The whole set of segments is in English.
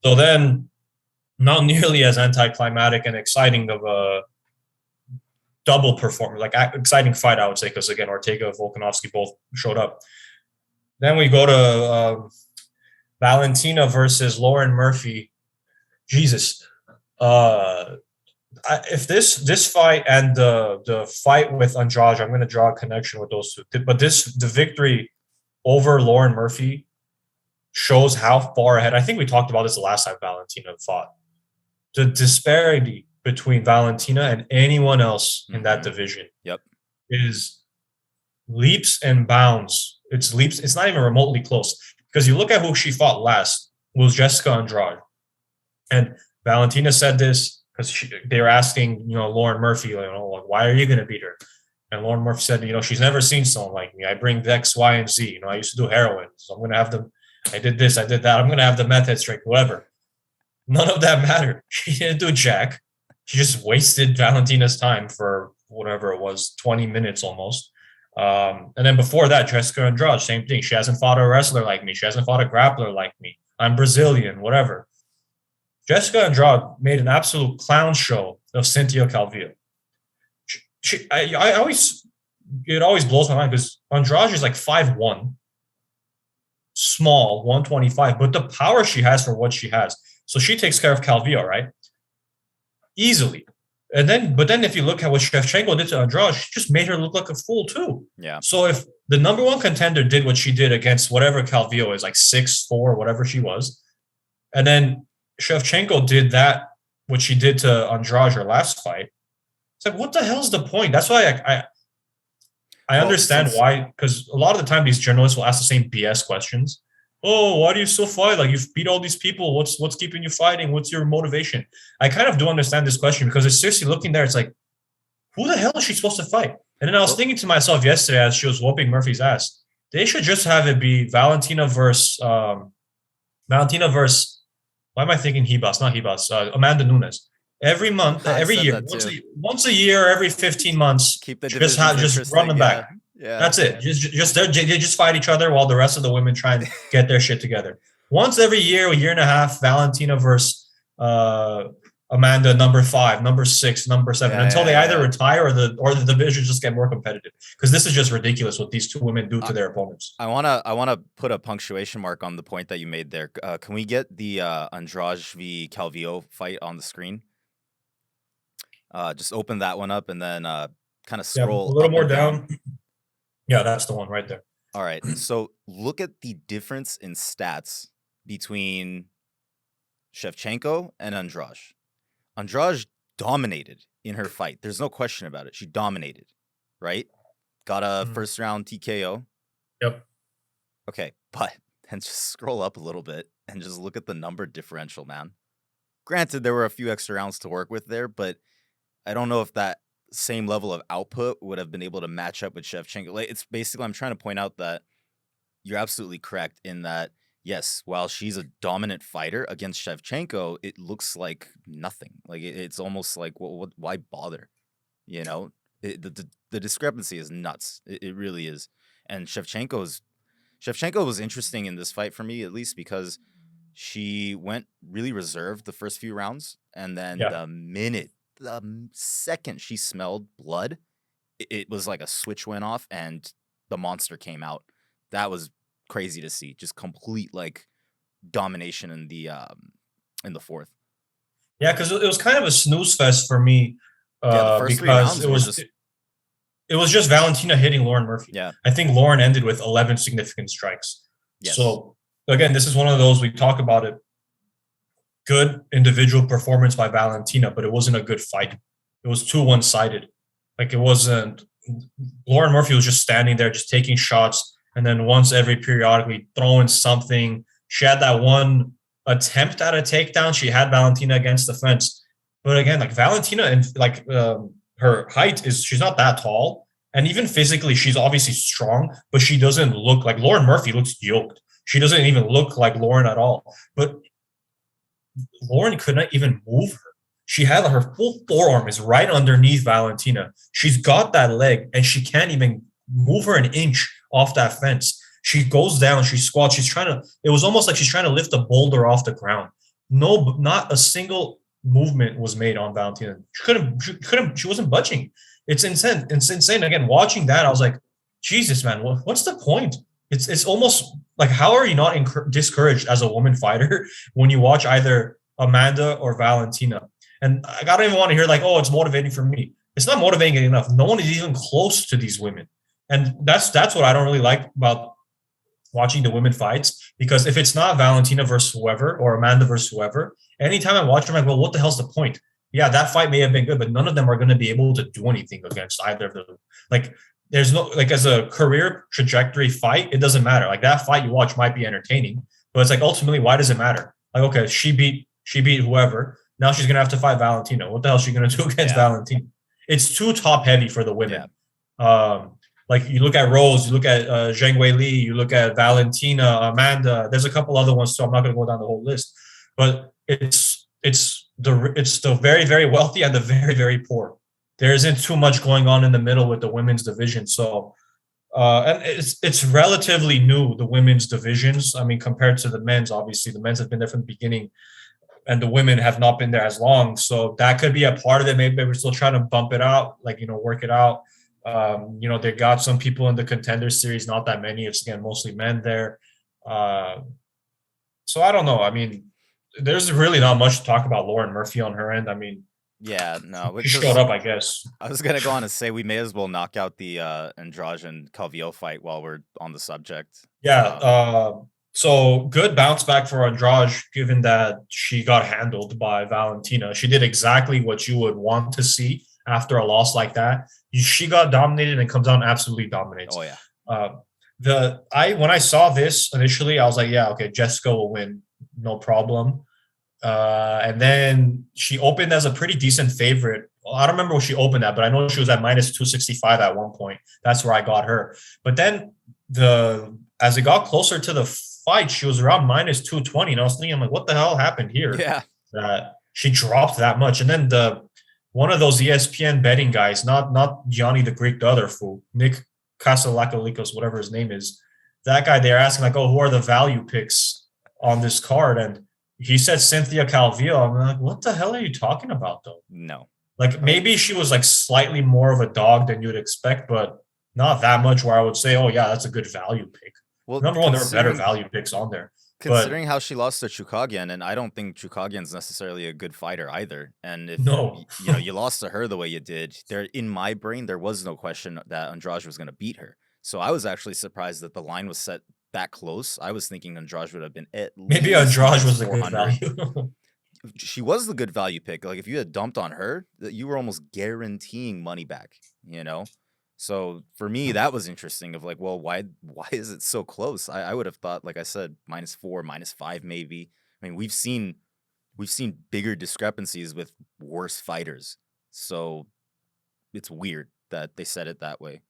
So then, not nearly as anticlimactic and exciting of a double performance, like exciting fight, I would say, because again, Ortega and Volkanovski both showed up. Then we go to Valentina versus Lauren Murphy. Jesus, if this fight and the fight with Andrade, I'm going to draw a connection with those two. But the victory over Lauren Murphy shows how far ahead. I think we talked about this the last time Valentina fought. The disparity between Valentina and anyone else in that division is leaps and bounds. It's leaps. It's not even remotely close because you look at who she fought last was Jessica Andrade, and Valentina said this because they were asking, Lauren Murphy, like, why are you going to beat her? And Lauren Murphy said, she's never seen someone like me. I bring X, Y, and Z. I used to do heroin, so I'm going to have them. I did this, I did that. I'm going to have the meth head strength, whatever. None of that mattered. She didn't do jack. She just wasted Valentina's time for whatever it was, 20 minutes almost. And then before that, Jessica Andrade, same thing. She hasn't fought a wrestler like me. She hasn't fought a grappler like me. I'm Brazilian, whatever. Jessica Andrade made an absolute clown show of Cynthia Calvillo. It always blows my mind because Andrade is like 5'1", small, 125, but the power she has for what she has. So she takes care of Calvillo, right? Easily. But then if you look at what Shevchenko did to Andrade, she just made her look like a fool too. Yeah. So if the number one contender did what she did against whatever Calvillo is, like 6'4", whatever she was, and then Shevchenko did what she did to Andrade her last fight, it's like, what the hell's the point? That's why I understand why, because a lot of the time these journalists will ask the same BS questions. Oh, why do you still fight? Like, you've beat all these people. What's keeping you fighting? What's your motivation? I kind of do understand this question because it's seriously looking there. It's like, who the hell is she supposed to fight? And then I was thinking to myself yesterday as she was whooping Murphy's ass, they should just have it be Valentina versus why am I thinking Hebas? Not Hebas. Amanda Nunes. Every month, every year, once a year, every 15 months, keep the just run them back. Yeah, that's it. They just fight each other while the rest of the women try and get their shit together. Once every year, a year and a half, Valentina versus Amanda, number 5, number 6, number 7, until they either retire or the divisions just get more competitive. Because this is just ridiculous what these two women do to their opponents. I wanna put a punctuation mark on the point that you made there. Can we get the Andrade v Calvillo fight on the screen? Just open that one up and then kind of scroll a little more down. Yeah, that's the one right there. All right. So look at the difference in stats between Shevchenko and Andrade. Andrade dominated in her fight. There's no question about it. She dominated, right? Got a first round TKO. Yep. Okay, but then just scroll up a little bit and just look at the number differential, man. Granted, there were a few extra rounds to work with there, but I don't know if that same level of output would have been able to match up with Shevchenko. Like, it's basically, I'm trying to point out that you're absolutely correct in that, yes, while she's a dominant fighter against Shevchenko, it looks like nothing. Like, it's almost like, why bother? The discrepancy is nuts. It really is. And Shevchenko was interesting in this fight for me, at least, because she went really reserved the first few rounds, and then the second she smelled blood, it was like a switch went off and the monster came out. That was crazy to see. Just complete like domination in the fourth. Yeah, because it was kind of a snooze fest for me. The first 3 rounds it was just Valentina hitting Lauren Murphy. Yeah, I think Lauren ended with 11 significant strikes. Yes. So again, this is one of those, we talk about it. Good individual performance by Valentina, but it wasn't a good fight. It was too one-sided. Like, it wasn't. Lauren Murphy was just standing there, just taking shots, and then once every periodically throwing something. She had that one attempt at a takedown. She had Valentina against the fence, but again, like Valentina and her height she's not that tall, and even physically, she's obviously strong, but she doesn't look like Lauren Murphy looks yoked. She doesn't even look like Lauren at all, but Lauren could not even move her. She had her full forearm is right underneath Valentina. She's got that leg, and she can't even move her an inch off that fence. She goes down, she squats. It was almost like she's trying to lift a boulder off the ground. not a single movement was made on Valentina. She wasn't budging. It's insane. It's insane. Again, watching that, I was like, Jesus, man, what's the point? It's almost like, how are you not discouraged as a woman fighter when you watch either Amanda or Valentina? And I don't even want to hear like, oh, it's motivating for me. It's not motivating enough. No one is even close to these women. And that's what I don't really like about watching the women fights, because if it's not Valentina versus whoever or Amanda versus whoever, anytime I watch them, I'm like, well, what the hell's the point? Yeah, that fight may have been good, but none of them are going to be able to do anything against either of them. Like, there's no, like, as a career trajectory fight, it doesn't matter. Like, that fight you watch might be entertaining, but it's like, ultimately, why does it matter? Like, okay, she beat whoever. Now she's going to have to fight Valentina. What the hell is she going to do against Valentina? It's too top heavy for the women. Like, you look at Rose, you look at Zhang Weili, you look at Valentina, Amanda. There's a couple other ones, so I'm not going to go down the whole list. But it's the very, very wealthy and the very, very poor. There isn't too much going on in the middle with the women's division. So, and it's relatively new, the women's divisions. I mean, compared to the men's, obviously, the men's have been there from the beginning, and the women have not been there as long. So that could be a part of it. Maybe we're still trying to bump it out, like, work it out. They got some people in the contender series, not that many. It's, again, mostly men there. So I don't know. I mean, there's really not much to talk about Lauren Murphy on her end. I mean, she showed up, I guess. I was gonna go on and say we may as well knock out the Andrade and Calvillo fight while we're on the subject. So good bounce back for Andrade, given that she got handled by Valentina. She did exactly what you would want to see after a loss like that. She got dominated and comes out and absolutely dominates. Oh yeah. When I saw this initially, I was like, yeah, okay, Jessica will win, no problem. And then she opened as a pretty decent favorite. Well, I don't remember what she opened at, but I know she was at minus 265 at one point. That's where I got her. But then as it got closer to the fight, she was around minus 220. And I was thinking, I'm like, what the hell happened here? Yeah. That she dropped that much. And then one of those ESPN betting guys, not Gianni the Greek, the other fool, Nick Kasalakalikos, whatever his name is, that guy, they're asking like, oh, who are the value picks on this card? And he said Cynthia Calvillo. I'm like, what the hell are you talking about, though? No. Like, maybe she was like slightly more of a dog than you'd expect, but not that much where I would say, oh, yeah, that's a good value pick. Well, number one, there were better value picks on there. Considering how she lost to Chukagyan, and I don't think Chukagyan's necessarily a good fighter either. And if you lost to her the way you did, in my brain, there was no question that Andrade was going to beat her. So I was actually surprised that the line was set that close. I was thinking Andrade would have been at least maybe Andrade was a good value. She was the good value pick. Like, if you had dumped on her, you were almost guaranteeing money back, So for me, that was interesting of like, well, why is it so close? I would have thought, like I said, -4, -5, maybe. I mean, we've seen bigger discrepancies with worse fighters. So it's weird that they said it that way.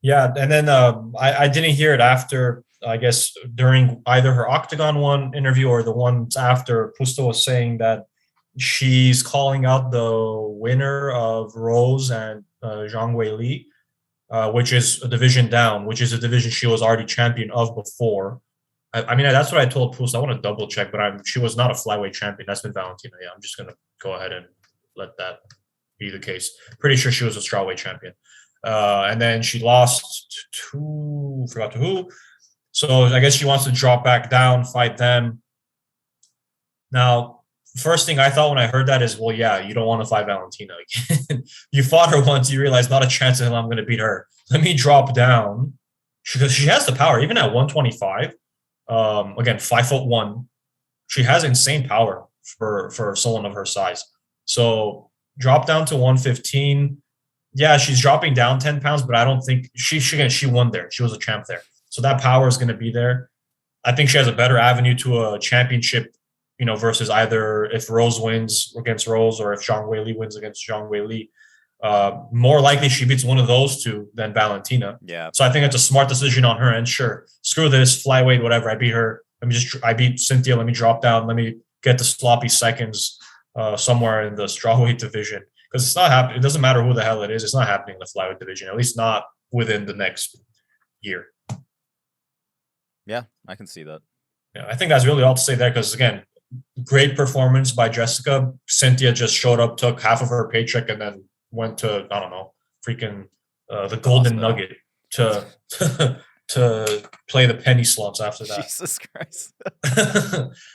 Yeah, and then I didn't hear it after, I guess, during either her Octagon 1 interview or the ones after. Pusto was saying that she's calling out the winner of Rose and Zhang Weili, which is a division down, which is a division she was already champion of before. I mean, that's what I told Pusto. I want to double check, but she was not a flyweight champion. That's been Valentina. Yeah, I'm just going to go ahead and let that be the case. Pretty sure she was a strawweight champion. And then she lost forgot to who. So I guess she wants to drop back down, fight them. Now, first thing I thought when I heard that is, well, yeah, you don't want to fight Valentina again. You fought her once, you realize not a chance in hell I'm going to beat her. Let me drop down, because she has the power, even at 125. Again, 5'1". She has insane power for someone of her size. So drop down to 115. Yeah, she's dropping down 10 pounds, but I don't think she won there. She was a champ there. So that power is going to be there. I think she has a better avenue to a championship, versus either if Rose wins against Rose or if Zhang Weili wins against Zhang Weili. More likely she beats one of those two than Valentina. Yeah. So I think it's a smart decision on her end. Sure, screw this, flyweight, whatever. I beat her. I beat Cynthia. Let me drop down. Let me get the sloppy seconds somewhere in the strawweight division. Because it's not happening. It doesn't matter who the hell it is. It's not happening in the flyweight division, at least not within the next year. Yeah, I can see that. Yeah, I think that's really all to say there. Because again, great performance by Jessica. Cynthia just showed up, took half of her paycheck, and then went to, I don't know, freaking the The Golden hospital. Nugget to to play the penny slots after that. Jesus Christ.